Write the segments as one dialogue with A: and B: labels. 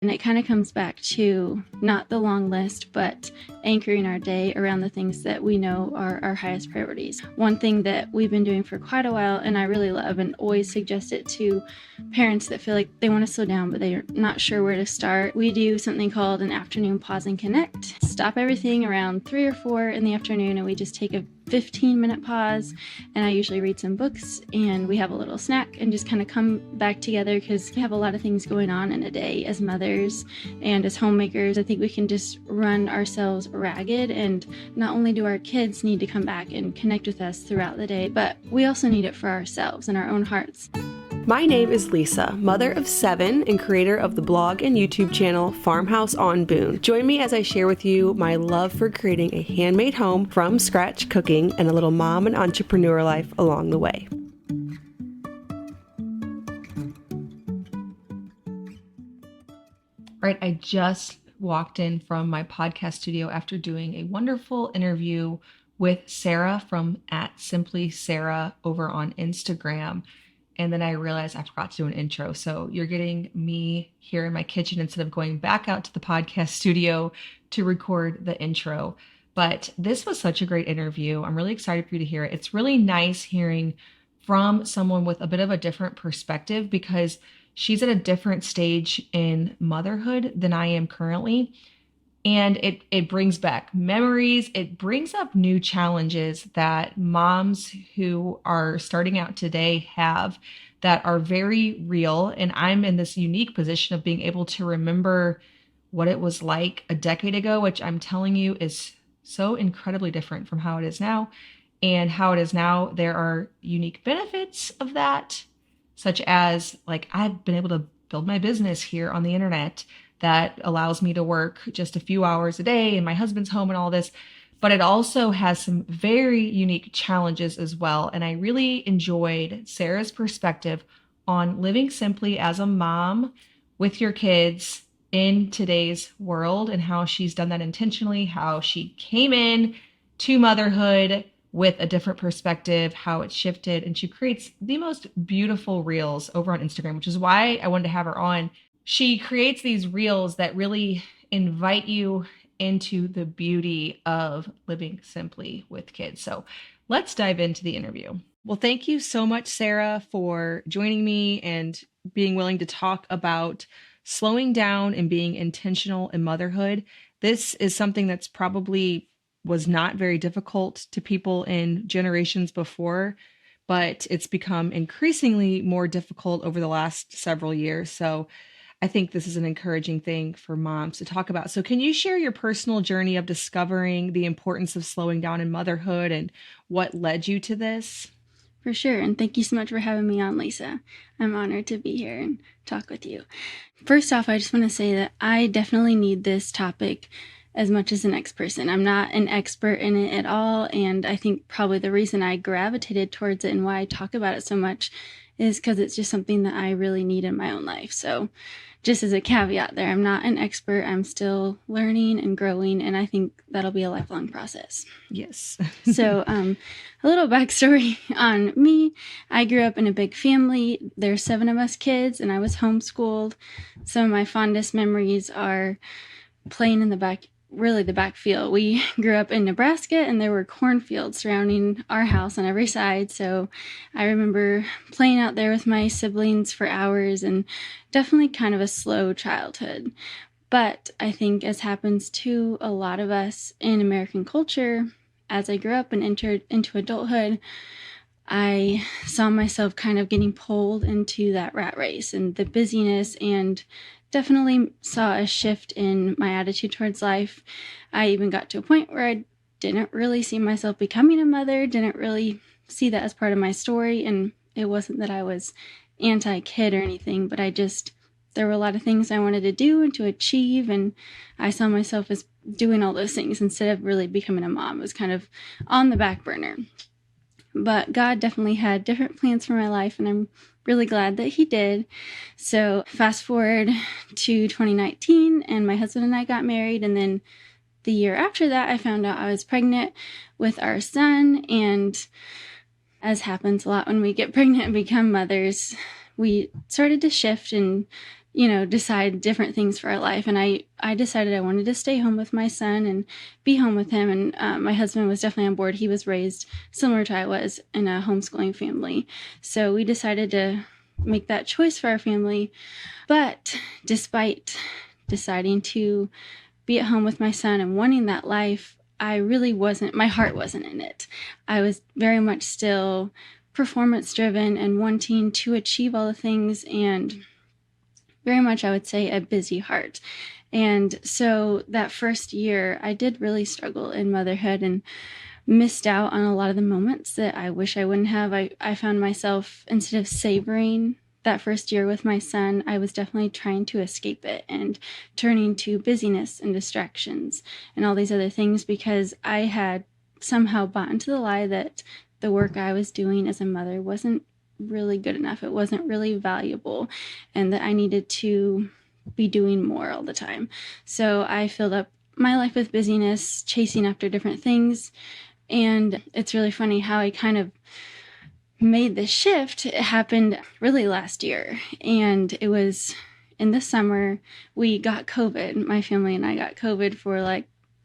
A: And it kind of comes back to not the long list, but anchoring our day around the things that we know are our highest priorities. One thing that we've been doing for quite a while, and I really love and always suggest it to parents that feel like they want to slow down, but they're not sure where to start. We do something called an afternoon pause and connect. Stop everything around 3 or 4 in the afternoon, and we just take a 15-minute pause, and I usually read some books, and we have a little snack and just kind of come back together because we have a lot of things going on in a day as mothers and as homemakers. I think we can just run ourselves ragged, and not only do our kids need to come back and connect with us throughout the day, but we also need it for ourselves and our own hearts.
B: My name is Lisa, mother of 7 and creator of the blog and YouTube channel Farmhouse on Boone. Join me as I share with you my love for creating a handmade home from scratch cooking and a little mom and entrepreneur life along the way.
C: All right, I just walked in from my podcast studio after doing a wonderful interview with Sarah from @SimplySarah over on Instagram. And then I realized I forgot to do an intro. So you're getting me here in my kitchen instead of going back out to the podcast studio to record the intro. But this was such a great interview. I'm really excited for you to hear it. It's really nice hearing from someone with a bit of a different perspective because she's at a different stage in motherhood than I am currently. And it brings back memories. It brings up new challenges that moms who are starting out today have that are very real. And I'm in this unique position of being able to remember what it was like a decade ago, which I'm telling you is so incredibly different from how it is now. And how it is now, there are unique benefits of that, such as like I've been able to build my business here on the internet that allows me to work just a few hours a day and my husband's home and all this. But it also has some very unique challenges as well. And I really enjoyed Sarah's perspective on living simply as a mom with your kids in today's world and how she's done that intentionally, how she came in to motherhood with a different perspective, how it shifted. And she creates the most beautiful reels over on Instagram, which is why I wanted to have her on. She creates these reels that really invite you into the beauty of living simply with kids. So let's dive into the interview. Well, thank you so much, Sarah, for joining me and being willing to talk about slowing down and being intentional in motherhood. This is something that's probably was not very difficult to people in generations before, but it's become increasingly more difficult over the last several years. So I think this is an encouraging thing for moms to talk about. So can you share your personal journey of discovering the importance of slowing down in motherhood and what led you to this?
A: For sure. And thank you so much for having me on, Lisa. I'm honored to be here and talk with you. First off, I just want to say that I definitely need this topic as much as the next person. I'm not an expert in it at all. And I think probably the reason I gravitated towards it and why I talk about it so much is because it's just something that I really need in my own life. So just as a caveat there, I'm not an expert. I'm still learning and growing, and I think that'll be a lifelong process.
C: Yes.
A: So a little backstory on me. I grew up in a big family. There's 7 of us kids, and I was homeschooled. Some of my fondest memories are playing in the backfield. We grew up in Nebraska, and there were cornfields surrounding our house on every side. So I remember playing out there with my siblings for hours, and definitely kind of a slow childhood. But I think, as happens to a lot of us in American culture, as I grew up and entered into adulthood, I saw myself kind of getting pulled into that rat race and the busyness, and definitely saw a shift in my attitude towards life. I even got to a point where I didn't really see myself becoming a mother, didn't really see that as part of my story. And it wasn't that I was anti-kid or anything, but there were a lot of things I wanted to do and to achieve. And I saw myself as doing all those things instead of really becoming a mom. It was kind of on the back burner. But God definitely had different plans for my life, and I'm really glad that he did. So fast forward to 2019, and my husband and I got married, and then the year after that, I found out I was pregnant with our son. And as happens a lot when we get pregnant and become mothers, we started to shift and decide different things for our life. And I decided I wanted to stay home with my son and be home with him. And my husband was definitely on board. He was raised similar to I was in a homeschooling family. So we decided to make that choice for our family. But despite deciding to be at home with my son and wanting that life, my heart wasn't in it. I was very much still performance driven and wanting to achieve all the things, and very much, I would say, a busy heart. And so that first year, I did really struggle in motherhood and missed out on a lot of the moments that I wish I wouldn't have. I found myself, instead of savoring that first year with my son, I was definitely trying to escape it and turning to busyness and distractions and all these other things, because I had somehow bought into the lie that the work I was doing as a mother wasn't really good enough. It wasn't really valuable, and that I needed to be doing more all the time. So I filled up my life with busyness, chasing after different things. And it's really funny how I kind of made this shift. It happened really last year, and it was in the summer. We got COVID. My family and I got COVID for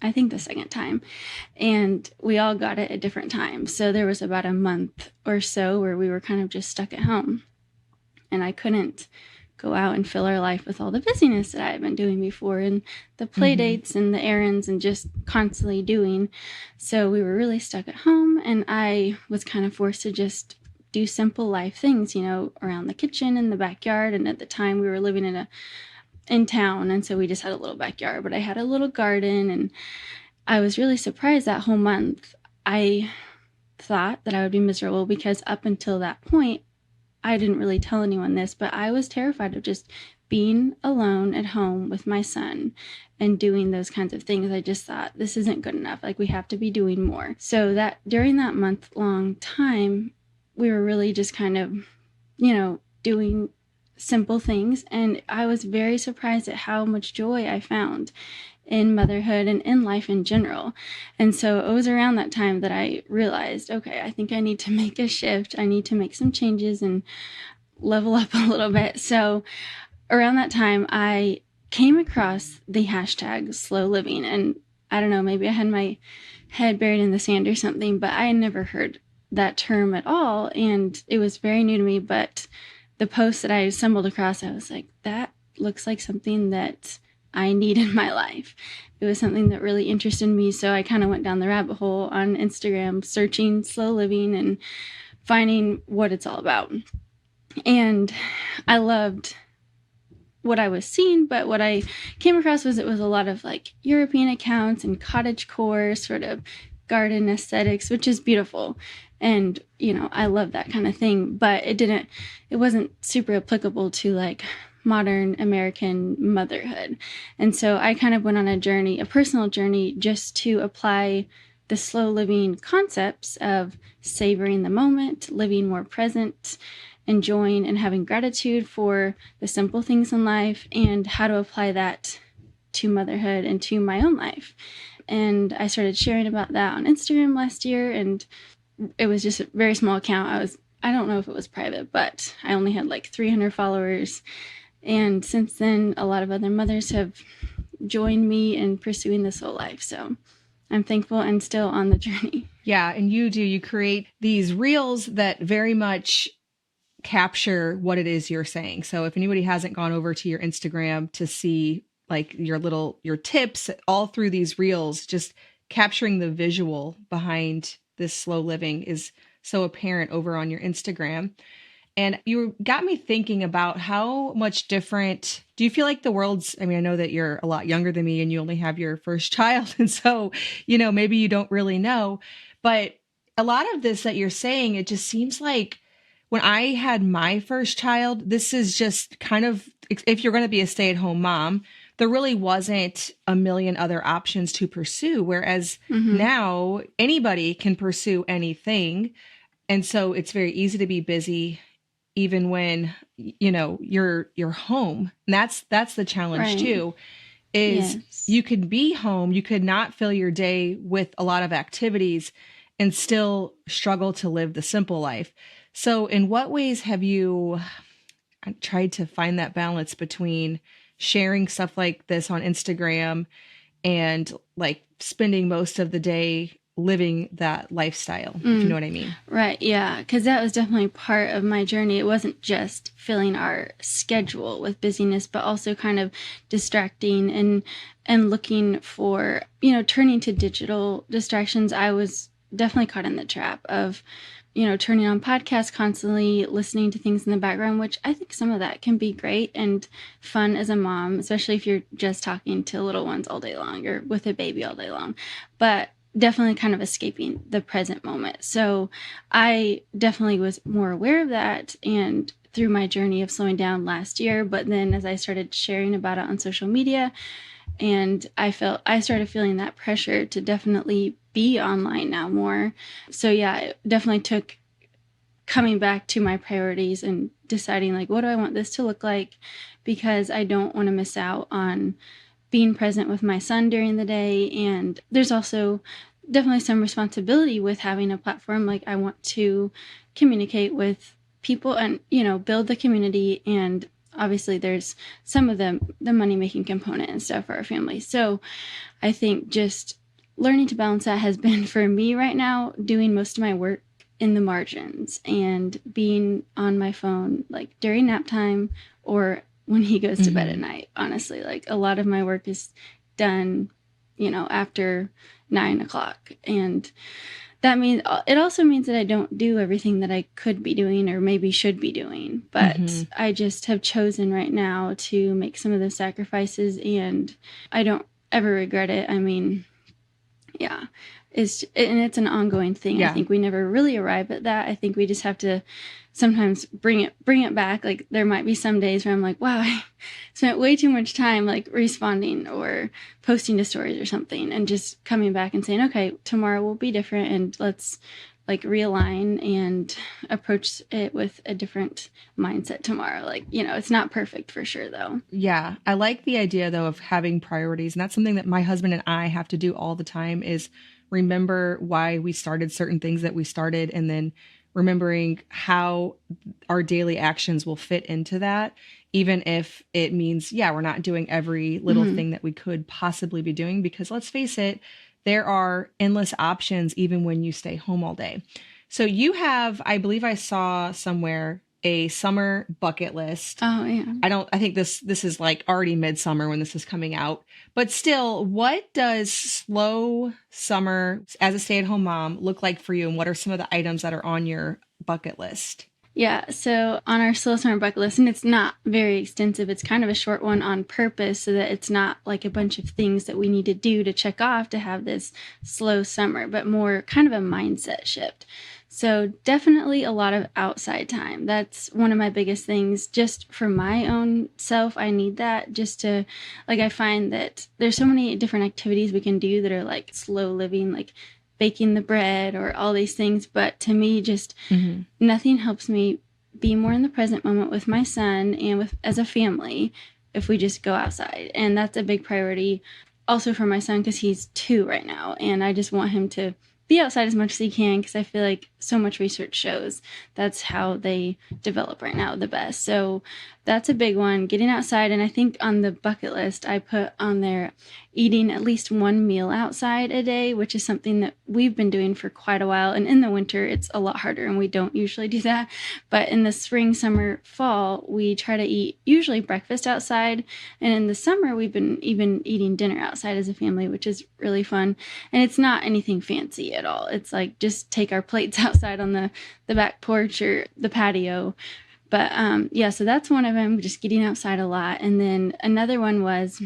A: I think the second time, and we all got it at different times. So there was about a month or so where we were kind of just stuck at home, and I couldn't go out and fill our life with all the busyness that I had been doing before, and the play dates and the errands and just constantly doing. So we were really stuck at home, and I was kind of forced to just do simple life things, around the kitchen and the backyard. And at the time we were living in town, and so we just had a little backyard, but I had a little garden. And I was really surprised that whole month. I thought that I would be miserable, because up until that point, I didn't really tell anyone this, but I was terrified of just being alone at home with my son and doing those kinds of things. I just thought, this isn't good enough. We have to be doing more. So that during that month-long time, we were really just kind of, doing simple things. And I was very surprised at how much joy I found in motherhood and in life in general. And so it was around that time that I realized, okay, I think I need to make a shift. I need to make some changes and level up a little bit. So around that time, I came across the hashtag slow living. And I don't know, maybe I had my head buried in the sand or something, but I had never heard that term at all. And it was very new to me. But the post that I stumbled across, I was like, that looks like something that I need in my life. It was something that really interested me. So I kind of went down the rabbit hole on Instagram, searching slow living and finding what it's all about. And I loved what I was seeing, but what I came across was it was a lot of European accounts and cottagecore sort of garden aesthetics, which is beautiful. And, I love that kind of thing, but it wasn't super applicable to modern American motherhood. And so I kind of went on a personal journey, just to apply the slow living concepts of savoring the moment, living more present, enjoying and having gratitude for the simple things in life, and how to apply that to motherhood and to my own life. And I started sharing about that on Instagram last year, and it was just a very small account. I don't know if it was private, but I only had 300 followers. And since then, a lot of other mothers have joined me in pursuing this whole life. So I'm thankful and still on the journey.
C: Yeah. And you create these reels that very much capture what it is you're saying. So if anybody hasn't gone over to your Instagram to see your tips all through these reels, just capturing the visual behind this slow living is so apparent over on your Instagram. And you got me thinking about how much different do you feel like the world's, I know that you're a lot younger than me and you only have your first child. And so, maybe you don't really know, but a lot of this that you're saying, it just seems like when I had my first child, this is just kind of, if you're going to be a stay-at-home mom, there really wasn't a million other options to pursue. Whereas now anybody can pursue anything. And so it's very easy to be busy even when, you're home. And that's the challenge too, is you could be home. You could not fill your day with a lot of activities and still struggle to live the simple life. So in what ways have you, tried to find that balance between sharing stuff like this on Instagram and like spending most of the day living that lifestyle, if you know what I mean.
A: Right. Yeah. Because that was definitely part of my journey. It wasn't just filling our schedule with busyness, but also kind of distracting and looking for, turning to digital distractions. I was definitely caught in the trap of, turning on podcasts constantly, listening to things in the background, which I think some of that can be great and fun as a mom, especially if you're just talking to little ones all day long or with a baby all day long. But definitely kind of escaping the present moment. So I definitely was more aware of that and through my journey of slowing down last year. But then as I started sharing about it on social media, and I started feeling that pressure to definitely be online now more. So yeah, it definitely took coming back to my priorities and deciding like, what do I want this to look like? Because I don't want to miss out on being present with my son during the day. And there's also definitely some responsibility with having a platform. Like I want to communicate with people and, build the community. And obviously there's some of the money making component and stuff for our family. So I think just learning to balance that has been for me right now, doing most of my work in the margins and being on my phone like during nap time or when he goes to bed at night. Honestly, like a lot of my work is done, after 9:00. And that means it also means that I don't do everything that I could be doing or maybe should be doing. But I just have chosen right now to make some of those sacrifices and I don't ever regret it. I mean, yeah, it's an ongoing thing.
C: Yeah.
A: I think we never really arrive at that. I think we just have to sometimes bring it back. Like there might be some days where I'm like, wow, I spent way too much time like responding or posting to stories or something and just coming back and saying, okay, tomorrow will be different and let's like realign and approach it with a different mindset tomorrow. Like, it's not perfect for sure though.
C: Yeah. I like the idea though of having priorities. And that's something that my husband and I have to do all the time is remember why we started certain things that we started and then remembering how our daily actions will fit into that, even if it means, we're not doing every little thing that we could possibly be doing, because let's face it, there are endless options even when you stay home all day. So you have, I believe I saw somewhere, a summer bucket list.
A: Oh yeah.
C: I think this is like already midsummer when this is coming out. But still, what does slow summer as a stay-at-home mom look like for you? And what are some of the items that are on your bucket list?
A: Yeah, so on our slow summer bucket list, and it's not very extensive, it's kind of a short one on purpose so that it's not like a bunch of things that we need to do to check off to have this slow summer, but more kind of a mindset shift. So definitely a lot of outside time. That's one of my biggest things just for my own self. I need that just to, like, I find that there's so many different activities we can do that are like slow living, like baking the bread or all these things. But to me, just nothing helps me be more in the present moment with my son and with as a family if we just go outside. And that's a big priority also for my son because he's 2 right now. And I just want him to be outside as much as he can because I feel like so much research shows that's how they develop right now the best. So that's a big one, getting outside. And I think on the bucket list, I put on there eating at least one meal outside a day, which is something that we've been doing for quite a while. And in the winter, it's a lot harder and we don't usually do that. But in the spring, summer, fall, we try to eat usually breakfast outside. And in the summer, we've been even eating dinner outside as a family, which is really fun. And it's not anything fancy at all. It's like just take our plates outside on the back porch or the patio. But so that's one of them, just getting outside a lot. And then another one was,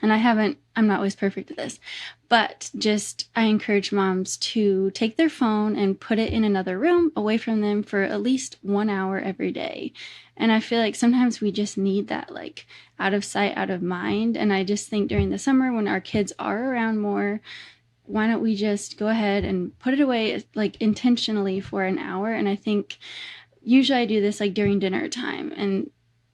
A: and I'm not always perfect at this, but just I encourage moms to take their phone and put it in another room away from them for at least 1 hour every day. And I feel like sometimes we just need that like out of sight, out of mind. And I just think during the summer when our kids are around more, why don't we just go ahead and put it away like intentionally for an hour? And I think usually I do this like during dinner time, and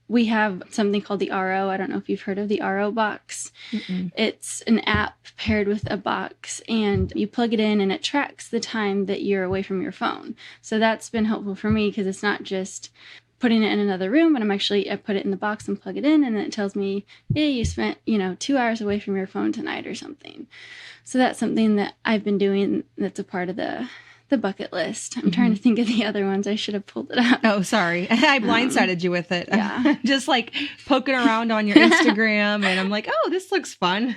A: we have something called the RO. I don't know if you've heard of the RO box. It's an app paired with a box, and you plug it in and it tracks the time that you're away from your phone. So that's been helpful for me because it's not just putting it in another room, but I put it in the box and plug it in, and then it tells me, yeah, you spent, 2 hours away from your phone tonight or something. So that's something that I've been doing that's a part of the bucket list. I'm trying to think of the other ones. I should have pulled it up.
C: Oh, sorry. I blindsided you with it.
A: Yeah.
C: Just like poking around on your Instagram, and I'm like, oh, this looks fun.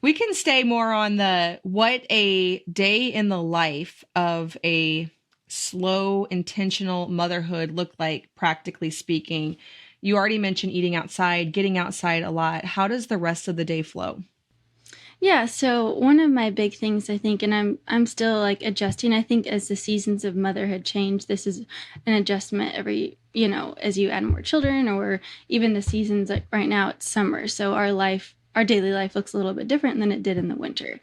C: We can stay more on what a day in the life of a slow, intentional motherhood looked like, practically speaking. You already mentioned eating outside, getting outside a lot. How does the rest of the day flow?
A: Yeah, so one of my big things, I think, and I'm still like adjusting, I think, as the seasons of motherhood change. This is an adjustment every, as you add more children, or even the seasons, like right now it's summer. So our daily life looks a little bit different than it did in the winter.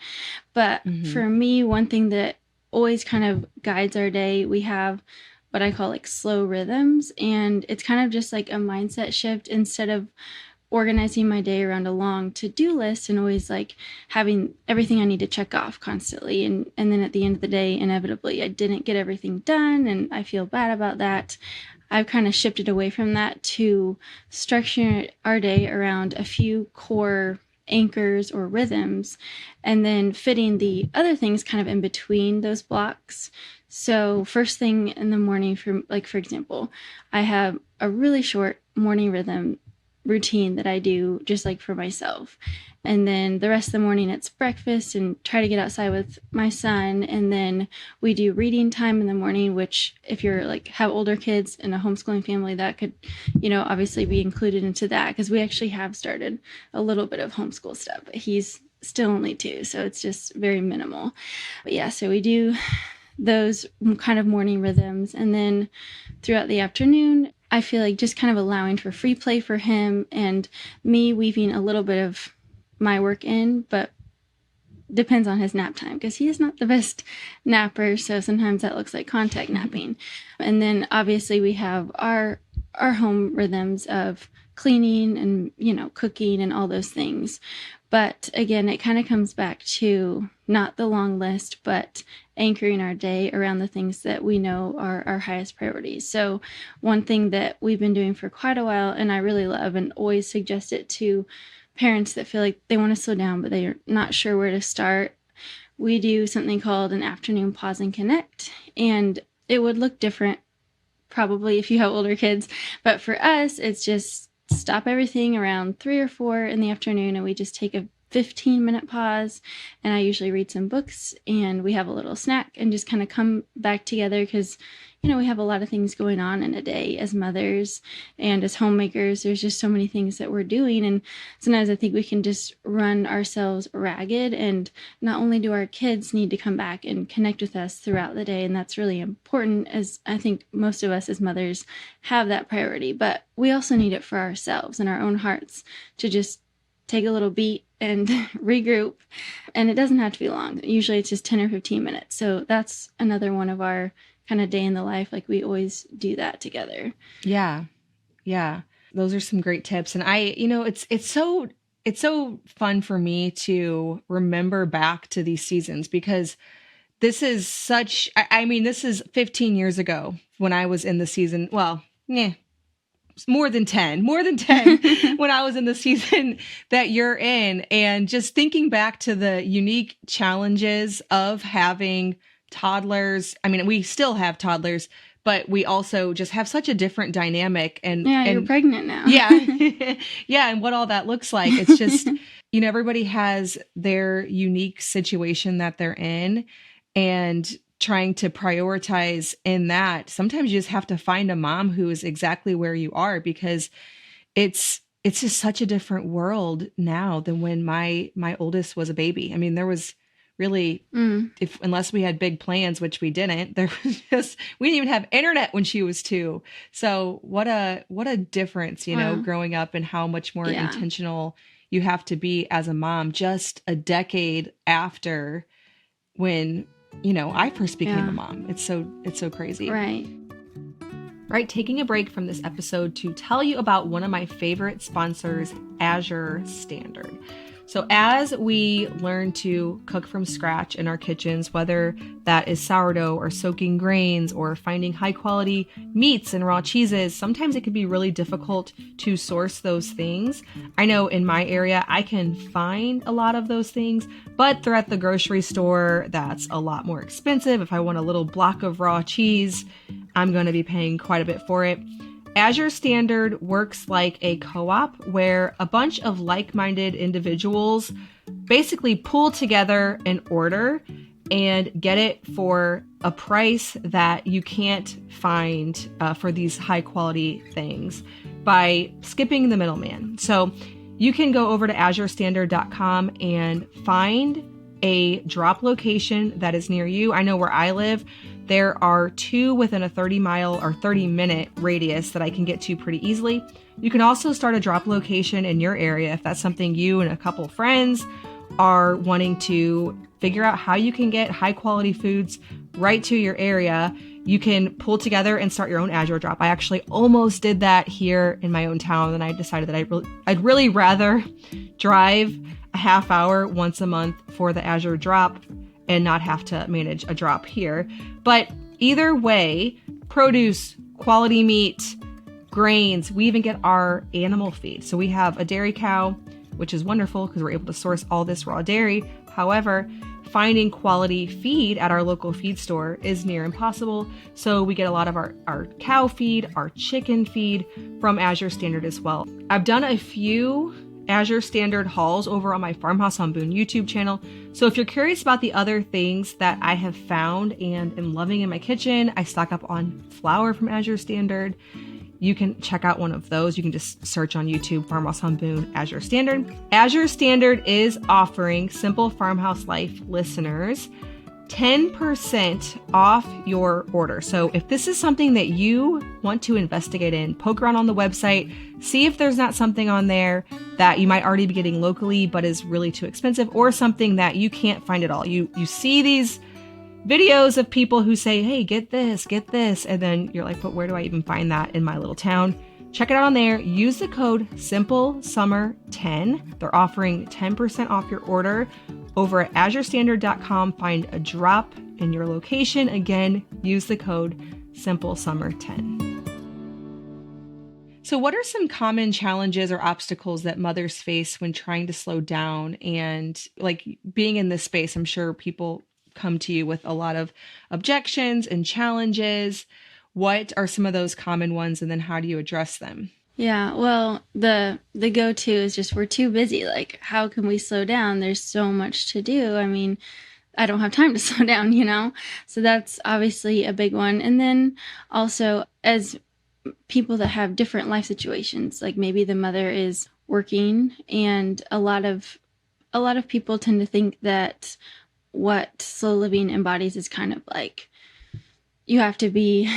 A: But for me, one thing that always kind of guides our day, we have what I call like slow rhythms. And it's kind of just like a mindset shift. Instead of organizing my day around a long to-do list and always like having everything I need to check off constantly. And then at the end of the day, inevitably, I didn't get everything done and I feel bad about that. I've kind of shifted away from that to structuring our day around a few core anchors or rhythms, and then fitting the other things kind of in between those blocks. So first thing in the morning, for example, I have a really short morning routine that I do just like for myself. And then the rest of the morning it's breakfast and try to get outside with my son. And then we do reading time in the morning, which if you're like have older kids in a homeschooling family, that could, obviously be included into that, because we actually have started a little bit of homeschool stuff, but he's still only 2, so it's just very minimal. But yeah, so we do those kind of morning rhythms. And then throughout the afternoon, I feel like just kind of allowing for free play for him and me weaving a little bit of my work in, but depends on his nap time, because he is not the best napper. So sometimes that looks like contact napping. And then obviously we have our home rhythms of cleaning and, cooking and all those things. But again, it kind of comes back to not the long list, but anchoring our day around the things that we know are our highest priorities. So one thing that we've been doing for quite a while, and I really love and always suggest it to parents that feel like they want to slow down, but they're not sure where to start, we do something called an afternoon pause and connect. And it would look different probably if you have older kids, but for us, it's just stop everything around 3 or 4 in the afternoon, and we just take a 15-minute pause, and I usually read some books and we have a little snack and just kind of come back together, because we have a lot of things going on in a day as mothers and as homemakers. There's just so many things that we're doing, and sometimes I think we can just run ourselves ragged, and not only do our kids need to come back and connect with us throughout the day, and that's really important, as I think most of us as mothers have that priority, but we also need it for ourselves and our own hearts to just take a little beat and regroup. And it doesn't have to be long. Usually it's just 10 or 15 minutes. So that's another one of our kind of day in the life. Like we always do that together.
C: Yeah. Yeah. Those are some great tips. And it's so fun for me to remember back to these seasons, because this is this is 15 years ago when I was in the season. Well, more than 10 when I was in the season that you're in. And just thinking back to the unique challenges of having toddlers. I mean, we still have toddlers, but we also just have such a different dynamic. And
A: you're pregnant now.
C: Yeah. Yeah. And what all that looks like. It's just, everybody has their unique situation that they're in, and trying to prioritize in that. Sometimes you just have to find a mom who is exactly where you are, because it's just such a different world now than when my oldest was a baby. I mean, there was really, unless we had big plans, which we didn't, we didn't even have internet when she was 2. So what a difference, growing up, and how much more intentional you have to be as a mom just a decade after when I first became a mom. It's so crazy.
A: Right.
C: Right. Taking a break from this episode to tell you about one of my favorite sponsors, Azure Standard. So as we learn to cook from scratch in our kitchens, whether that is sourdough or soaking grains or finding high quality meats and raw cheeses, sometimes it can be really difficult to source those things. I know in my area, I can find a lot of those things, but they're at the grocery store. That's a lot more expensive. If I want a little block of raw cheese, I'm going to be paying quite a bit for it. Azure Standard works like a co-op where a bunch of like-minded individuals basically pull together an order and get it for a price that you can't find for these high-quality things by skipping the middleman. So you can go over to azurestandard.com and find a drop location that is near you. I know where I live, there are 2 within a 30-mile or 30-minute radius that I can get to pretty easily. You can also start a drop location in your area if that's something you and a couple friends are wanting to figure out how you can get high quality foods right to your area. You can pull together and start your own Azure drop. I actually almost did that here in my own town, and I decided that I'd really rather drive a half hour once a month for the Azure drop and not have to manage a drop here. But either way, produce, quality meat, grains, we even get our animal feed. So we have a dairy cow, which is wonderful because we're able to source all this raw dairy. However, finding quality feed at our local feed store is near impossible. So we get a lot of our cow feed, our chicken feed from Azure Standard as well. I've done a few Azure Standard hauls over on my Farmhouse on Boone YouTube channel. So if you're curious about the other things that I have found and am loving in my kitchen, I stock up on flour from Azure Standard. You can check out one of those. You can just search on YouTube, Farmhouse on Boone, Azure Standard. Azure Standard is offering Simple Farmhouse Life listeners 10% off your order. So if this is something that you want to investigate in, poke around on the website, see if there's not something on there that you might already be getting locally but is really too expensive, or something that you can't find at all. You see these videos of people who say, hey, get this, and then you're like, but where do I even find that in my little town? Check it out on there. Use the code SIMPLESUMMER10. They're offering 10% off your order over at azurestandard.com. Find a drop in your location. Again, use the code SIMPLESUMMER10. So what are some common challenges or obstacles that mothers face when trying to slow down? And like being in this space, I'm sure people come to you with a lot of objections and challenges. What are some of those common ones, and then how do you address them?
A: Yeah, well, the go-to is just we're too busy. Like, how can we slow down? There's so much to do. I mean, I don't have time to slow down, you know? So that's obviously a big one. And then also, as people that have different life situations, like maybe the mother is working, and a lot of people tend to think that what slow living embodies is kind of like you have to be,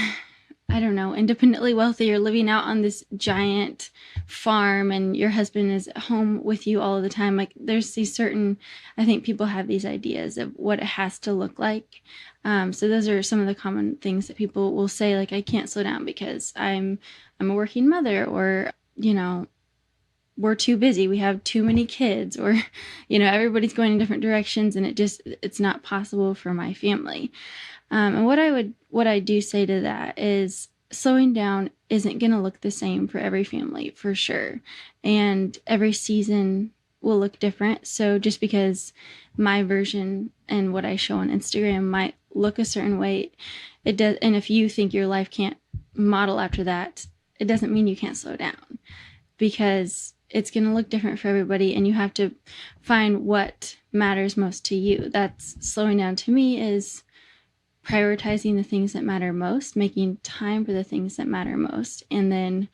A: I don't know, independently wealthy. You're living out on this giant farm and your husband is at home with you all the time. Like there's these certain, I think people have these ideas of what it has to look like. So those are some of the common things that people will say, like, I can't slow down because I'm a working mother, or, you know, we're too busy, we have too many kids, or, you know, everybody's going in different directions and it's not possible for my family. And what I do say to that is slowing down isn't going to look the same for every family, for sure. And every season will look different. So just because my version and what I show on Instagram might look a certain way, it does. And if you think your life can't model after that, it doesn't mean you can't slow down, because it's going to look different for everybody, and you have to find what matters most to you. That's slowing down to me, is prioritizing the things that matter most, making time for the things that matter most, and then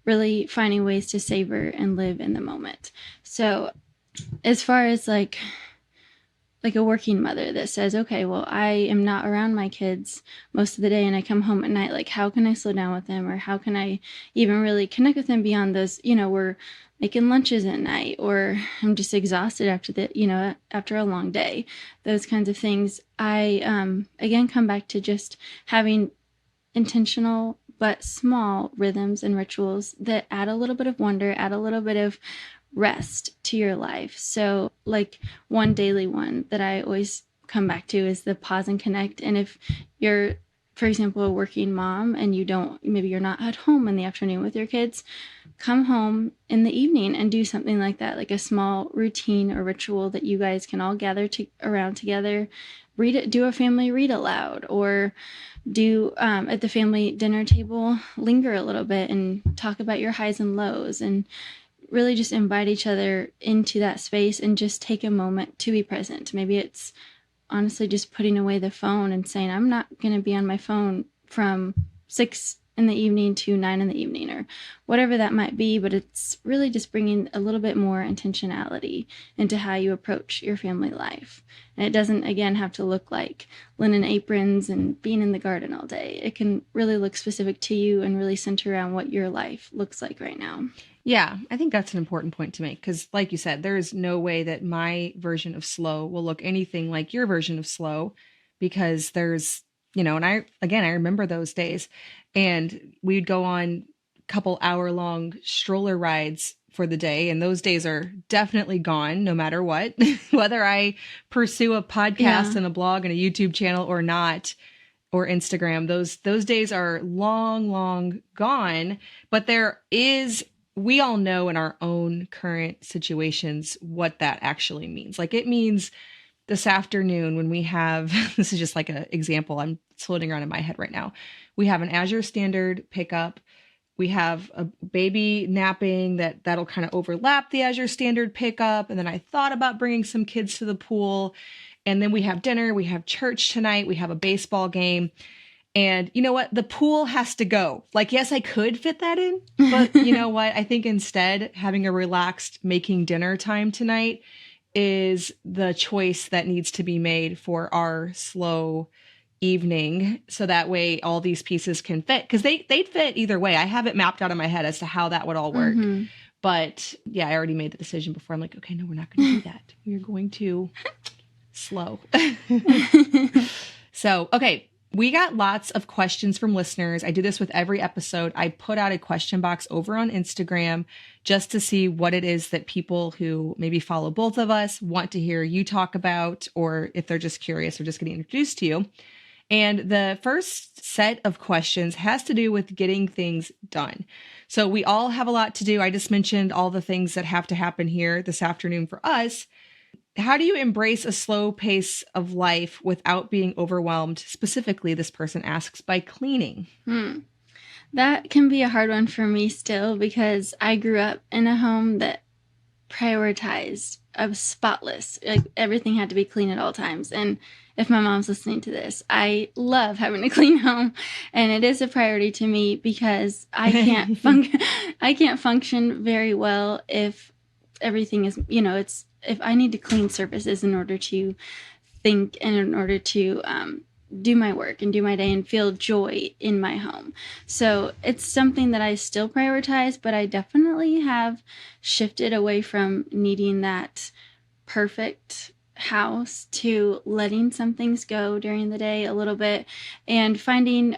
A: really finding ways to savor and live in the moment. So as far as like a working mother that says, okay, well, I am not around my kids most of the day and I come home at night, like, how can I slow down with them? Or how can I even really connect with them beyond those, you know, we're making lunches at night, or I'm just exhausted after a long day, those kinds of things. I, again, come back to just having intentional but small rhythms and rituals that add a little bit of wonder, add a little bit of rest to your life. So like one daily one that I always come back to is the pause and connect. And if you're, for example, a working mom and maybe you're not at home in the afternoon with your kids, come home in the evening and do something like that, like a small routine or ritual that you guys can all gather around together. Do a family read aloud, or do at the family dinner table, linger a little bit and talk about your highs and lows, and really just invite each other into that space and just take a moment to be present. Maybe it's honestly just putting away the phone and saying, I'm not going to be on my phone from 6 in the evening to 9 in the evening, or whatever that might be. But it's really just bringing a little bit more intentionality into how you approach your family life. And it doesn't, again, have to look like linen aprons and being in the garden all day. It can really look specific to you and really center around what your life looks like right now.
C: Yeah, I think that's an important point to make because, like you said, there is no way that my version of slow will look anything like your version of slow because there's, and I remember those days and we'd go on a couple hour-long stroller rides for the day. And those days are definitely gone no matter what, whether I pursue a podcast and a blog and a YouTube channel or not, or Instagram. Those days are long, long gone. But we all know in our own current situations what that actually means. Like it means this afternoon when we have, this is just like an example I'm floating around in my head right now. We have an Azure Standard pickup. We have a baby napping that'll kind of overlap the Azure Standard pickup. And then I thought about bringing some kids to the pool. And then we have dinner. We have church tonight. We have a baseball game. And you know what? The pool has to go. Like, yes, I could fit that in, but you know what? I think instead having a relaxed making dinner time tonight is the choice that needs to be made for our slow evening. So that way all these pieces can fit because they'd fit either way. I have it mapped out in my head as to how that would all work. Mm-hmm. But yeah, I already made the decision before. I'm like, okay, no, we're not going to do that. We're going to slow. So, okay. We got lots of questions from listeners. I do this with every episode. I put out a question box over on Instagram just to see what it is that people who maybe follow both of us want to hear you talk about, or if they're just curious or just getting introduced to you. And the first set of questions has to do with getting things done. So we all have a lot to do. I just mentioned all the things that have to happen here this afternoon for us. How do you embrace a slow pace of life without being overwhelmed? Specifically, this person asks, by cleaning.
A: That can be a hard one for me still because I grew up in a home that prioritized spotless. Like everything had to be clean at all times. And if my mom's listening to this, I love having a clean home, and it is a priority to me because I can't I can't function very well if everything is, if I need to clean surfaces in order to think and in order to do my work and do my day and feel joy in my home. So it's something that I still prioritize, but I definitely have shifted away from needing that perfect house to letting some things go during the day a little bit and finding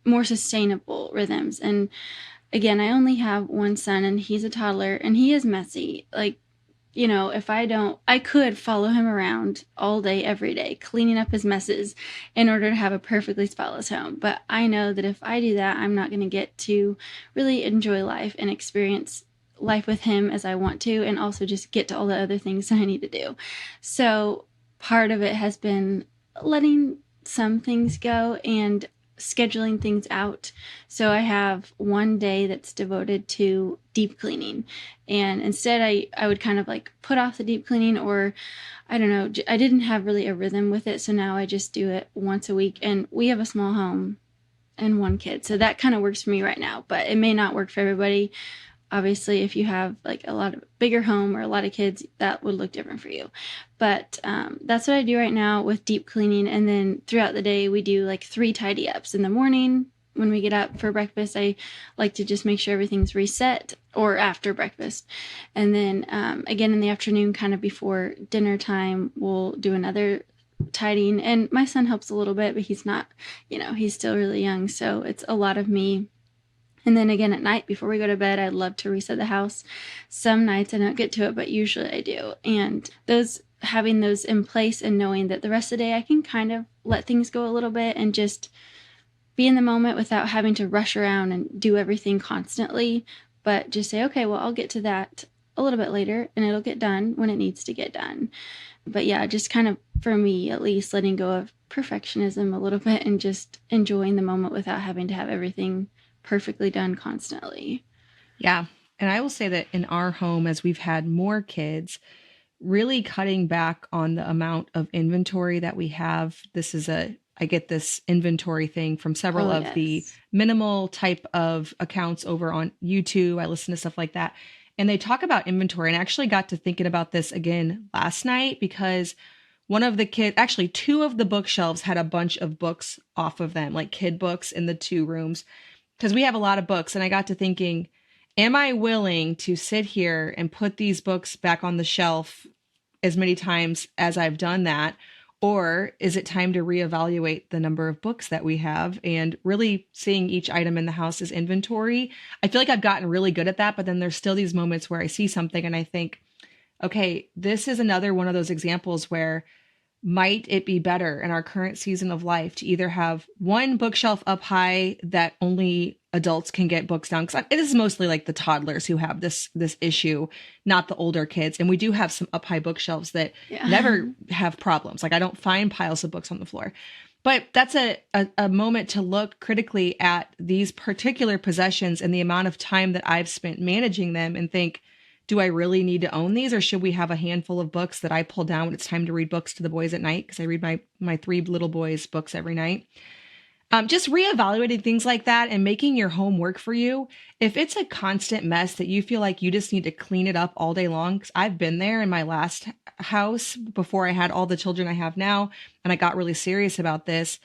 A: more sustainable rhythms. And again, I only have one son and he's a toddler and he is messy. Like, if I could follow him around all day, every day, cleaning up his messes in order to have a perfectly spotless home. But I know that if I do that, I'm not going to get to really enjoy life and experience life with him as I want to, and also just get to all the other things that I need to do. So part of it has been letting some things go and scheduling things out. So I have one day that's devoted to deep cleaning, and instead I would kind of like put off the deep cleaning, or I don't know, I didn't have really a rhythm with it, so now I just do it once a week. And we have a small home and one kid, so that kind of works for me right now, but it may not work for everybody. Obviously, if you have like a lot of bigger home or a lot of kids, that would look different for you. But that's what I do right now with deep cleaning. And then throughout the day, we do like 3 tidy ups. In the morning, when we get up for breakfast, I like to just make sure everything's reset, or after breakfast. And then again in the afternoon, kind of before dinner time, we'll do another tidying. And my son helps a little bit, but he's not, he's still really young. So it's a lot of me. And then again at night before we go to bed, I'd love to reset the house. Some nights I don't get to it, but usually I do. And having those in place and knowing that the rest of the day I can kind of let things go a little bit and just be in the moment without having to rush around and do everything constantly, but just say, okay, well, I'll get to that a little bit later and it'll get done when it needs to get done. But yeah, just kind of, for me at least, letting go of perfectionism a little bit and just enjoying the moment without having to have everything perfectly done constantly.
C: Yeah. And I will say that in our home, as we've had more kids, really cutting back on the amount of inventory that we have. I get this inventory thing from several of the
A: Yes.
C: minimal type of accounts over on YouTube. I listen to stuff like that. And they talk about inventory. And I actually got to thinking about this again last night because one of the kids, actually, two of the bookshelves had a bunch of books off of them, like kid books in the two rooms, because we have a lot of books. And I got to thinking, am I willing to sit here and put these books back on the shelf as many times as I've done that? Or is it time to reevaluate the number of books that we have and really seeing each item in the house as inventory? I feel like I've gotten really good at that, but then there's still these moments where I see something and I think, okay, this is another one of those examples where might it be better in our current season of life to either have one bookshelf up high that only adults can get books down, because it is mostly like the toddlers who have this issue, not the older kids. And we do have some up high bookshelves that never have problems. Like I don't find piles of books on the floor. But that's a moment to look critically at these particular possessions and the amount of time that I've spent managing them and think, do I really need to own these, or should we have a handful of books that I pull down when it's time to read books to the boys at night? Because I read my three little boys' books every night. Just reevaluating things like that and making your home work for you. If it's a constant mess that you feel like you just need to clean it up all day long, because I've been there in my last house before I had all the children I have now, and I got really serious about this.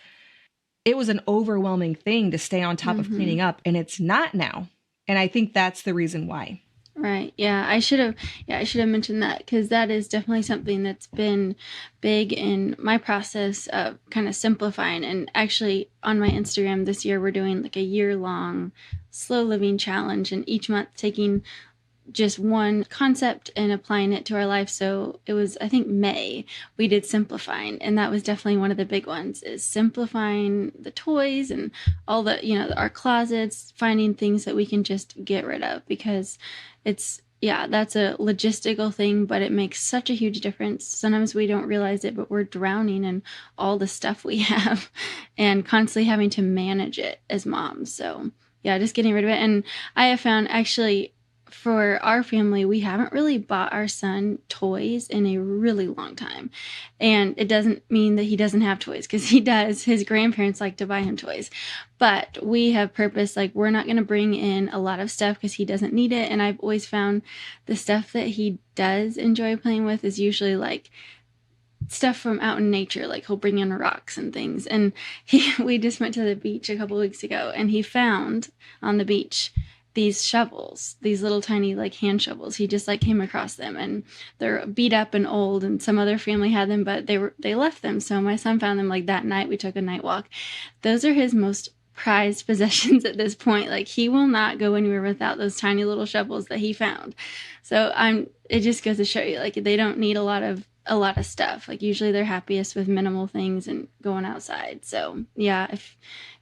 C: It was an overwhelming thing to stay on top of cleaning up, and it's not now. And I think that's the reason why.
A: Right. Yeah, I should have mentioned that, because that is definitely something that's been big in my process of kind of simplifying. And actually on my Instagram this year, we're doing like a year-long slow living challenge, and each month taking just one concept and applying it to our life. So it was, I think, May, we did simplifying. And that was definitely one of the big ones, is simplifying the toys and all the, our closets, finding things that we can just get rid of, because that's a logistical thing, but it makes such a huge difference. Sometimes we don't realize it, but we're drowning in all the stuff we have and constantly having to manage it as moms. So yeah, just getting rid of it. And I have found, actually, for our family, we haven't really bought our son toys in a really long time. And it doesn't mean that he doesn't have toys, because he does. His grandparents like to buy him toys. But we have purpose, like, we're not going to bring in a lot of stuff because he doesn't need it. And I've always found the stuff that he does enjoy playing with is usually like stuff from out in nature. Like he'll bring in rocks and things. And we just went to the beach a couple weeks ago, and he found on the beach these shovels, these little tiny like hand shovels. He just like came across them, and they're beat up and old, and some other family had them, but they left them. So my son found them like that night. We took a night walk. Those are his most prized possessions at this point. Like he will not go anywhere without those tiny little shovels that he found. So it just goes to show you, like, they don't need a lot of stuff. Like usually they're happiest with minimal things and going outside. So yeah, if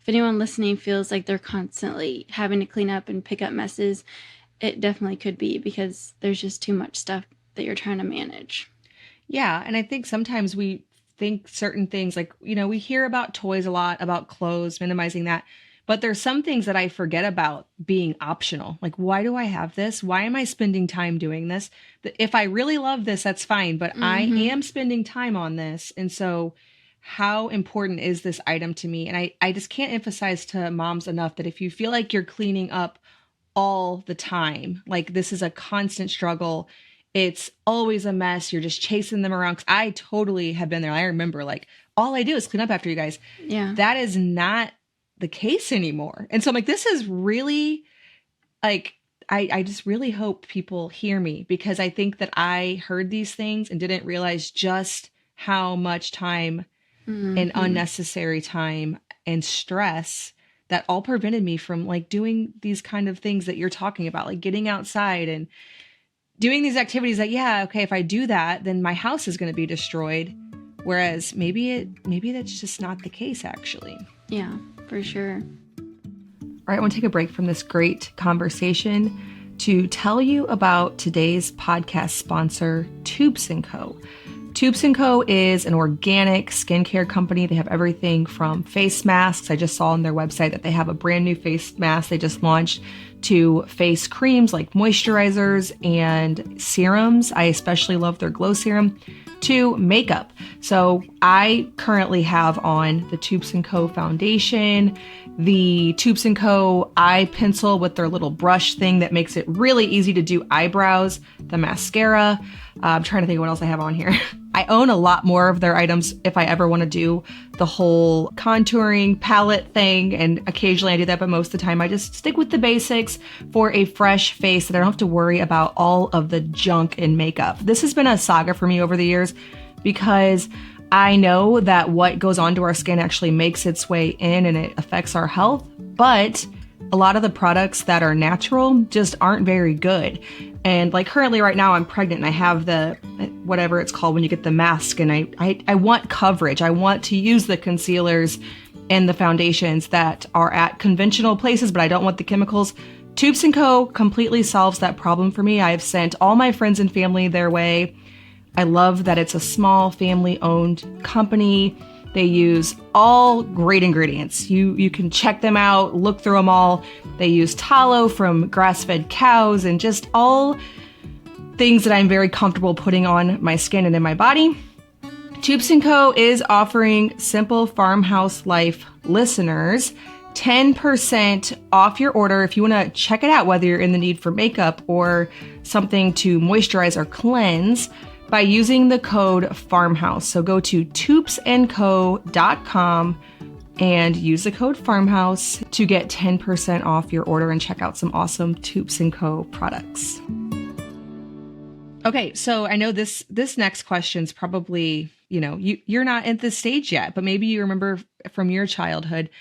A: anyone listening feels like they're constantly having to clean up and pick up messes, it definitely could be because there's just too much stuff that you're trying to manage.
C: Yeah. And I think sometimes we think certain things, like, we hear about toys a lot, about clothes, minimizing that. But there's some things that I forget about being optional. Like, why do I have this? Why am I spending time doing this? If I really love this, that's fine. But I am spending time on this. And so how important is this item to me? And I just can't emphasize to moms enough that if you feel like you're cleaning up all the time, like this is a constant struggle, it's always a mess, you're just chasing them around. 'Cause I totally have been there. I remember, like, all I do is clean up after you guys.
A: Yeah.
C: That is not the case anymore. And so I'm like, this is really like, I just really hope people hear me, because I think that I heard these things and didn't realize just how much time and unnecessary time and stress that all prevented me from like doing these kind of things that you're talking about, like getting outside and doing these activities that, yeah, okay, if I do that, then my house is going to be destroyed. Whereas maybe that's just not the case, actually.
A: Yeah, for sure.
C: All right, I want to take a break from this great conversation to tell you about today's podcast sponsor, Tubes & Co. Tubes & Co. is an organic skincare company. They have everything from face masks. I just saw on their website that they have a brand new face mask they just launched, to face creams like moisturizers and serums. I especially love their glow serum, to makeup. So I currently have on the Tubes & Co. foundation, the Tubes & Co. eye pencil with their little brush thing that makes it really easy to do eyebrows, the mascara. I'm trying to think of what else I have on here. I own a lot more of their items if I ever want to do the whole contouring palette thing. And occasionally I do that, but most of the time I just stick with the basics for a fresh face that I don't have to worry about all of the junk in makeup. This has been a saga for me over the years because I know that what goes onto our skin actually makes its way in and it affects our health, but a lot of the products that are natural just aren't very good. And like currently right now I'm pregnant and I have the, whatever it's called when you get the mask, and I want coverage. I want to use the concealers and the foundations that are at conventional places, but I don't want the chemicals. Tubes & Co. completely solves that problem for me. I've sent all my friends and family their way. I love that it's a small family-owned company. They use all great ingredients. You can check them out, look through them all. They use tallow from grass-fed cows and just all things that I'm very comfortable putting on my skin and in my body. Tubes & Co. is offering Simple Farmhouse Life listeners 10% off your order if you want to check it out, whether you're in the need for makeup or something to moisturize or cleanse, by using the code FARMHOUSE. So go to tubesandco.com and use the code FARMHOUSE to get 10% off your order and check out some awesome Tubes & Co. products. Okay, so I know this next question's probably, you're not at this stage yet, but maybe you remember from your childhood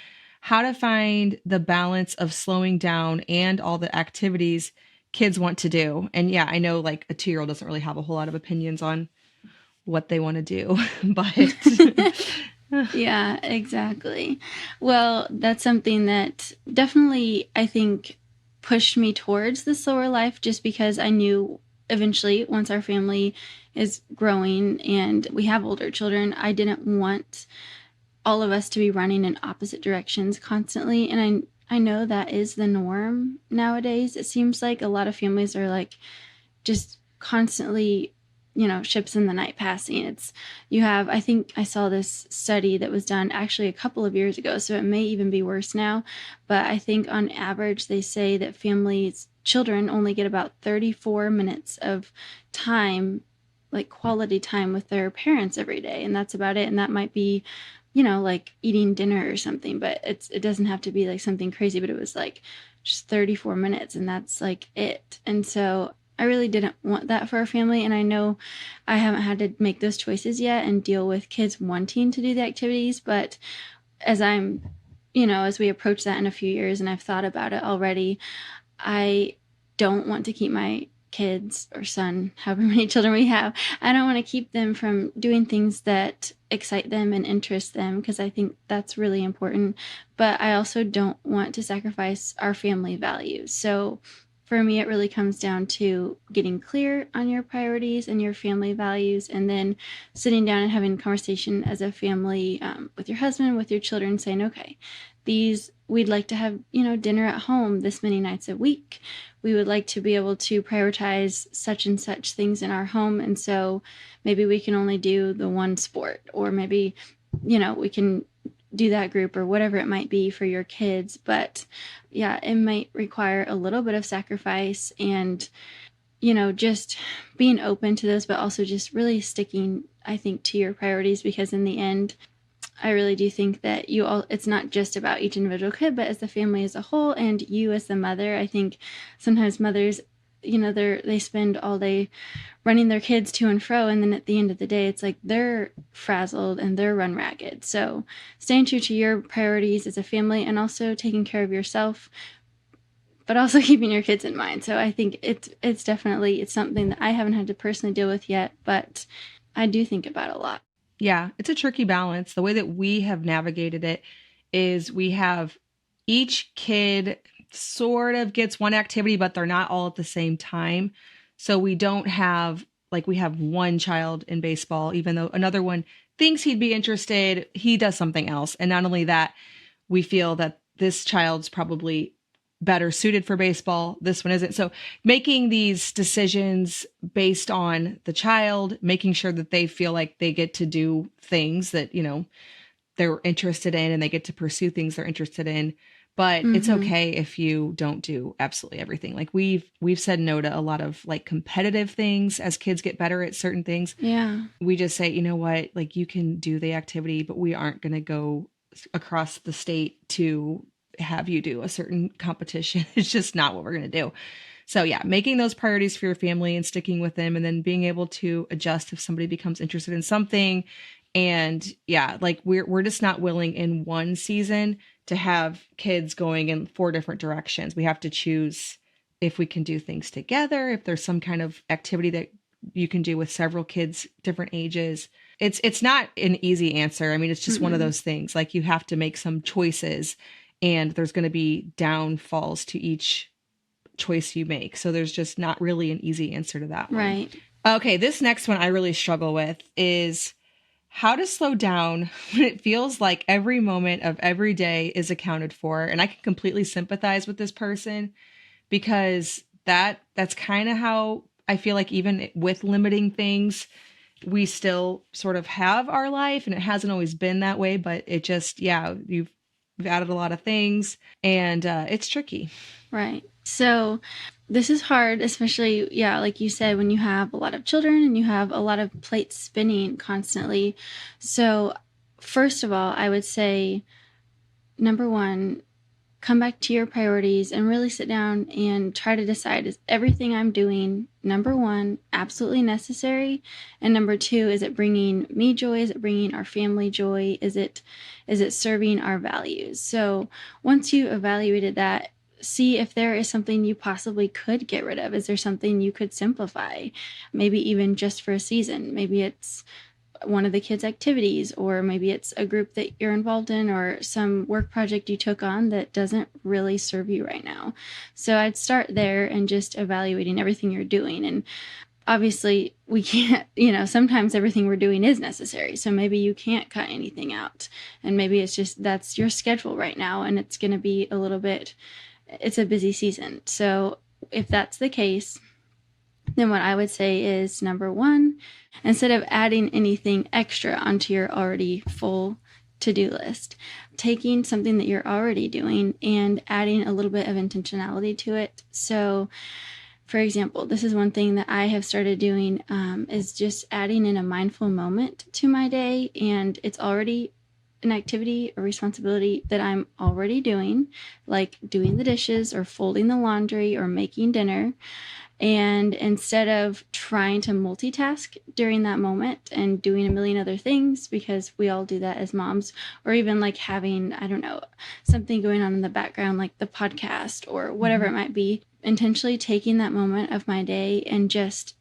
C: how to find the balance of slowing down and all the activities kids want to do. And yeah, I know like a 2-year-old doesn't really have a whole lot of opinions on what they want to do, but
A: yeah, exactly. Well, that's something that definitely, I think, pushed me towards the slower life, just because I knew eventually, once our family is growing and we have older children, I didn't want all of us to be running in opposite directions constantly. And I know that is the norm nowadays. It seems like a lot of families are like just constantly, ships in the night passing. I think I saw this study that was done actually a couple of years ago, so it may even be worse now. But I think on average, they say that children only get about 34 minutes of time, like quality time with their parents every day. And that's about it. And that might be, like eating dinner or something, but it doesn't have to be like something crazy, but it was like just 34 minutes and that's like it. And so I really didn't want that for our family. And I know I haven't had to make those choices yet and deal with kids wanting to do the activities, but as as we approach that in a few years and I've thought about it already, I don't want to keep my kids or son, however many children we have, I don't want to keep them from doing things that excite them and interest them, because I think that's really important. But I also don't want to sacrifice our family values. So for me, it really comes down to getting clear on your priorities and your family values, and then sitting down and having a conversation as a family with your husband, with your children, saying, okay, we'd like to have, dinner at home this many nights a week. We would like to be able to prioritize such and such things in our home. And so maybe we can only do the one sport, or maybe, we can do that group or whatever it might be for your kids. But yeah, it might require a little bit of sacrifice and, just being open to this, but also just really sticking, I think, to your priorities, because in the end, I really do think that it's not just about each individual kid, but as the family as a whole and you as the mother. I think sometimes mothers they spend all day running their kids to and fro, and then at the end of the day it's like they're frazzled and they're run ragged. So staying true to your priorities as a family and also taking care of yourself, but also keeping your kids in mind. So I think it's definitely something that I haven't had to personally deal with yet, but I do think about a lot.
C: Yeah, it's a tricky balance. The way that we have navigated it is we have each kid sort of gets one activity, but they're not all at the same time. So we don't have, like, we have one child in baseball, even though another one thinks he'd be interested, he does something else. And not only that, we feel that this child's probably better suited for baseball. This one isn't. So making these decisions based on the child, making sure that they feel like they get to do things that, they're interested in and they get to pursue things they're interested in. But it's okay if you don't do absolutely everything. Like we've said no to a lot of like competitive things as kids get better at certain things.
A: Yeah.
C: We just say, you know what, like you can do the activity, but we aren't going to go across the state to have you do a certain competition. It's just not what we're going to do. So yeah, making those priorities for your family and sticking with them, and then being able to adjust if somebody becomes interested in something. And yeah, like we're just not willing in one season to have kids going in 4 different directions. We have to choose if we can do things together, if there's some kind of activity that you can do with several kids, different ages. It's not an easy answer. I mean, it's just one of those things. Like you have to make some choices, and there's going to be downfalls to each choice you make. So there's just not really an easy answer to that one.
A: Right.
C: Okay, this next one I really struggle with is how to slow down when it feels like every moment of every day is accounted for. And I can completely sympathize with this person, because that's kind of how I feel like even with limiting things, we still sort of have our life, and it hasn't always been that way, but it just, yeah, we've added a lot of things, and it's tricky.
A: Right. So this is hard, especially, yeah, like you said, when you have a lot of children and you have a lot of plates spinning constantly. So first of all, I would say, number one, come back to your priorities and really sit down and try to decide, is everything I'm doing, number one, absolutely necessary? And number two, is it bringing me joy? Is it bringing our family joy? Is it serving our values? So once you evaluated that, see if there is something you possibly could get rid of. Is there something you could simplify? Maybe even just for a season. Maybe it's one of the kids' activities, or maybe it's a group that you're involved in, or some work project you took on that doesn't really serve you right now. So I'd start there and just evaluating everything you're doing. And obviously we can't, sometimes everything we're doing is necessary. So maybe you can't cut anything out, and maybe it's just that's your schedule right now, and it's going to be it's a busy season. So if that's the case, then what I would say is, number one, instead of adding anything extra onto your already full to-do list, taking something that you're already doing and adding a little bit of intentionality to it. So for example, this is one thing that I have started doing, is just adding in a mindful moment to my day. And it's already an activity or responsibility that I'm already doing, like doing the dishes or folding the laundry or making dinner. And instead of trying to multitask during that moment and doing a million other things, because we all do that as moms, or even like having, I don't know, something going on in the background, like the podcast or whatever it might be, intentionally taking that moment of my day and just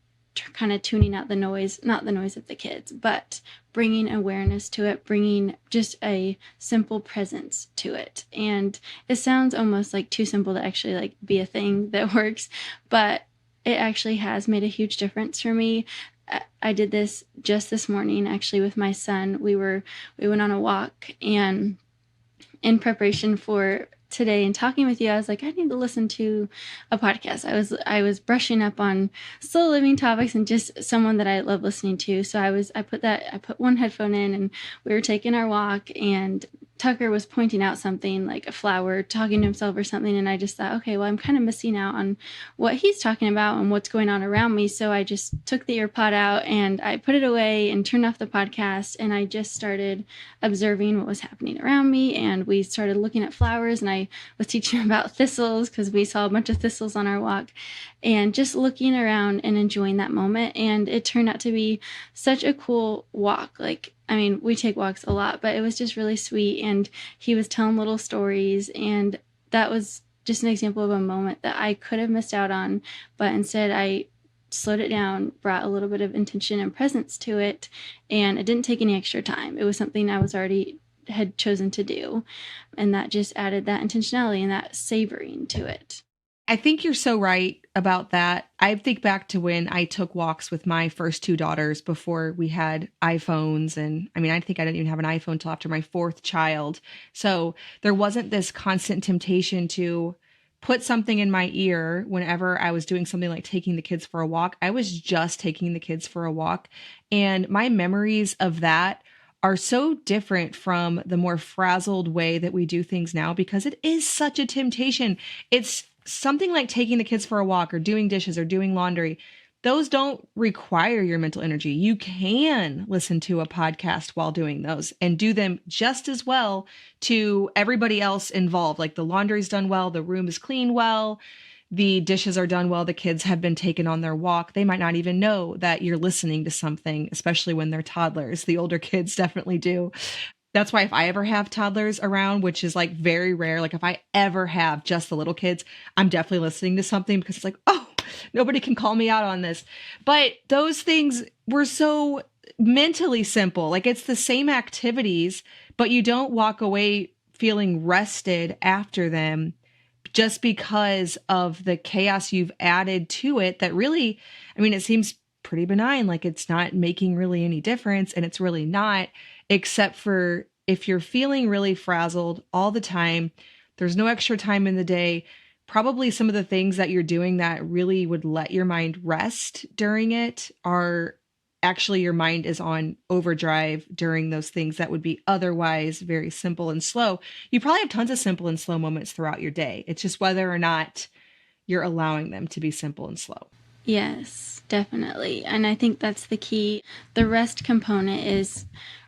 A: kind of tuning out the noise, not the noise of the kids, but bringing awareness to it, bringing just a simple presence to it. And it sounds almost like too simple to actually like be a thing that works, but it actually has made a huge difference for me. I did this just this morning, actually, with my son. We went on a walk, and in preparation for today and talking with you, I was like, I need to listen to a podcast. I was brushing up on slow living topics and just someone that I love listening to. So I put one headphone in, and we were taking our walk, and Tucker was pointing out something like a flower, talking to himself or something. And I just thought, okay, well, I'm kind of missing out on what he's talking about and what's going on around me. So I just took the earpod out and I put it away and turned off the podcast. And I just started observing what was happening around me. And we started looking at flowers, and I was teaching him about thistles because we saw a bunch of thistles on our walk, and just looking around and enjoying that moment. And it turned out to be such a cool walk. Like, I mean, we take walks a lot, but it was just really sweet. And he was telling little stories. And that was just an example of a moment that I could have missed out on. But instead, I slowed it down, brought a little bit of intention and presence to it. And it didn't take any extra time. It was something I was already had chosen to do. And that just added that intentionality and that savoring to it.
C: I think you're so right about that. I think back to when I took walks with my first two daughters before we had iPhones. And I mean, I think I didn't even have an iPhone until after my fourth child. So there wasn't this constant temptation to put something in my ear whenever I was doing something like taking the kids for a walk. I was just taking the kids for a walk. And my memories of that are so different from the more frazzled way that we do things now, because it is such a temptation. It's something like taking the kids for a walk or doing dishes or doing laundry. Those don't require your mental energy. You can listen to a podcast while doing those and do them just as well to everybody else involved. Like the laundry's done well, the room is clean well, the dishes are done well, the kids have been taken on their walk. They might not even know that you're listening to something, especially when they're toddlers. The older kids definitely do. That's why if I ever have toddlers around, which is like very rare, like if I ever have just the little kids, I'm definitely listening to something, because it's like, oh, nobody can call me out on this. But those things were so mentally simple. Like it's the same activities, but you don't walk away feeling rested after them just because of the chaos you've added to it that really, I mean, it seems pretty benign. Like it's not making really any difference, and it's really not, except for if you're feeling really frazzled all the time, there's no extra time in the day, probably some of the things that you're doing that really would let your mind rest during it are actually your mind is on overdrive during those things that would be otherwise very simple and slow. You probably have tons of simple and slow moments throughout your day. It's just whether or not you're allowing them to be simple and slow.
A: Yes, definitely. And I think that's the key. The rest component is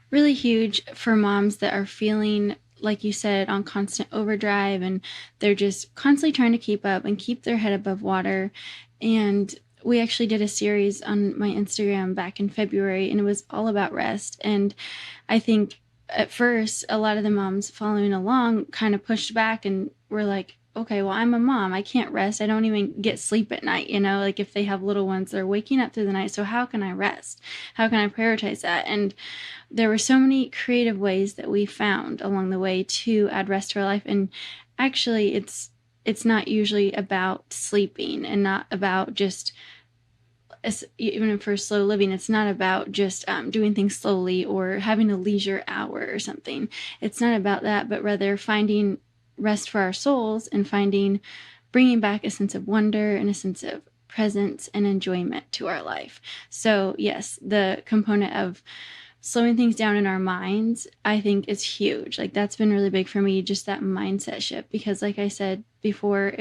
A: really huge for moms that are feeling, like you said, on constant overdrive, and they're just constantly trying to keep up and keep their head above water. And we actually did a series on my Instagram back in February, and it was all about rest. And I think at first, a lot of the moms following along kind of pushed back and were like, okay, well, I'm a mom. I can't rest. I don't even get sleep at night. Like if they have little ones, they're waking up through the night. So how can I rest? How can I prioritize that? And there were so many creative ways that we found along the way to add rest to our life. And actually, it's not usually about sleeping, and not about just, even for slow living, it's not about just doing things slowly or having a leisure hour or something. It's not about that, but rather finding rest for our souls and bringing back a sense of wonder and a sense of presence and enjoyment to our life. So yes, the component of slowing things down in our minds, I think, is huge. Like that's been really big for me, just that mindset shift, because like I said before,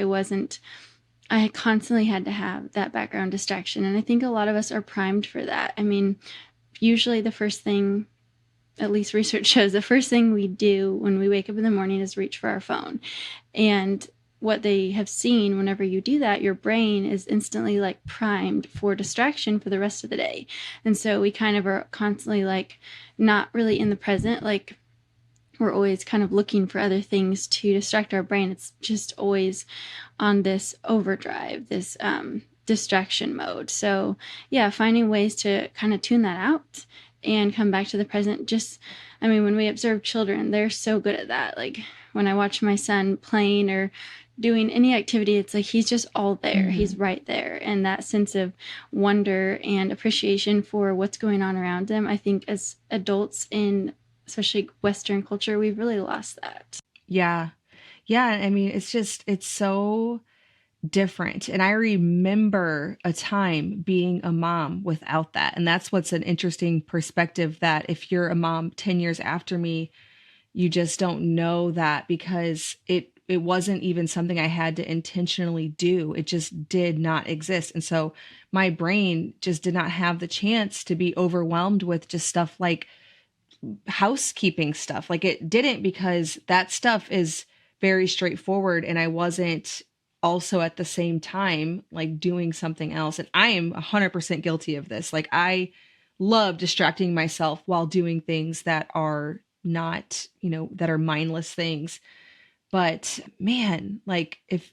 A: I constantly had to have that background distraction. And I think a lot of us are primed for that. I mean, usually the first thing, at least research shows, the first thing we do when we wake up in the morning is reach for our phone. And what they have seen, whenever you do that, your brain is instantly like primed for distraction for the rest of the day. And so we kind of are constantly like not really in the present. Like we're always kind of looking for other things to distract our brain. It's just always on this overdrive, this distraction mode. So yeah, finding ways to kind of tune that out and come back to the present. When we observe children, they're so good at that. Like when I watch my son playing or doing any activity, it's like he's just all there. Mm-hmm. He's right there. And that sense of wonder and appreciation for what's going on around them, I think as adults in especially Western culture, we've really lost that.
C: Yeah. Yeah. I mean, it's so different. And I remember a time being a mom without that. And that's what's an interesting perspective, that if you're a mom 10 years after me, you just don't know that because it wasn't even something I had to intentionally do. It just did not exist. And so my brain just did not have the chance to be overwhelmed with just stuff like housekeeping stuff. Like it didn't, because that stuff is very straightforward. And I wasn't also at the same time like doing something else. And I am 100% guilty of this. Like I love distracting myself while doing things that are not, that are mindless things. But man, like if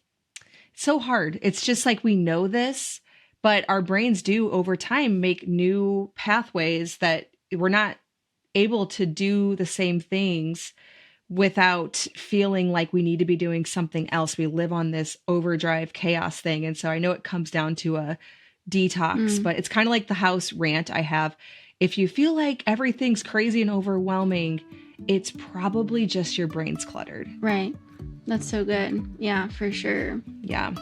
C: it's so hard, it's just like we know this, but our brains do over time make new pathways that we're not able to do the same things without feeling like we need to be doing something else. We live on this overdrive chaos thing. And so I know it comes down to a detox, but it's kind of like the house rant I have. If you feel like everything's crazy and overwhelming, it's probably just your brain's cluttered.
A: Right. That's so good. Yeah, for sure.
C: Yeah.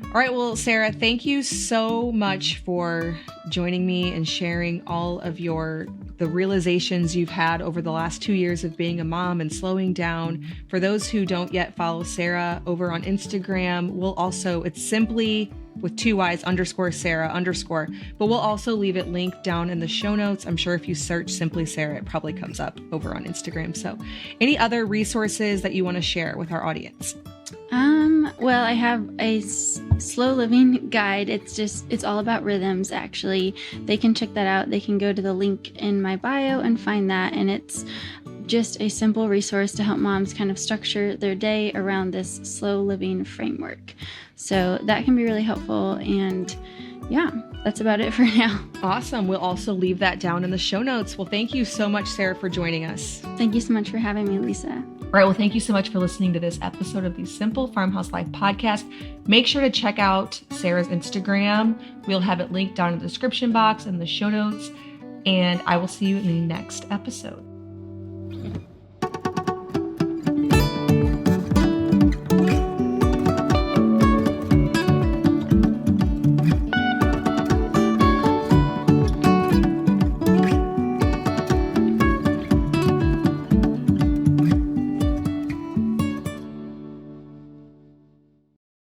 C: All right. Well, Sarah, thank you so much for joining me and sharing all of the realizations you've had over the last 2 years of being a mom and slowing down. For those who don't yet follow Sarah over on Instagram, it's simply with 2 Y's _Sarah_, but we'll also leave it linked down in the show notes. I'm sure if you search Simply Sarah, it probably comes up over on Instagram. So any other resources that you want to share with our audience?
A: Well, I have a slow living guide. It's all about rhythms, actually. They can check that out. They can go to the link in my bio and find that. And it's just a simple resource to help moms kind of structure their day around this slow living framework. So that can be really helpful. And yeah, that's about it for now.
C: Awesome. We'll also leave that down in the show notes. Well, thank you so much, Sarah, for joining us.
A: Thank you so much for having me, Lisa.
C: All right. Well, thank you so much for listening to this episode of the Simple Farmhouse Life podcast. Make sure to check out Sarah's Instagram. We'll have it linked down in the description box and the show notes. And I will see you in the next episode.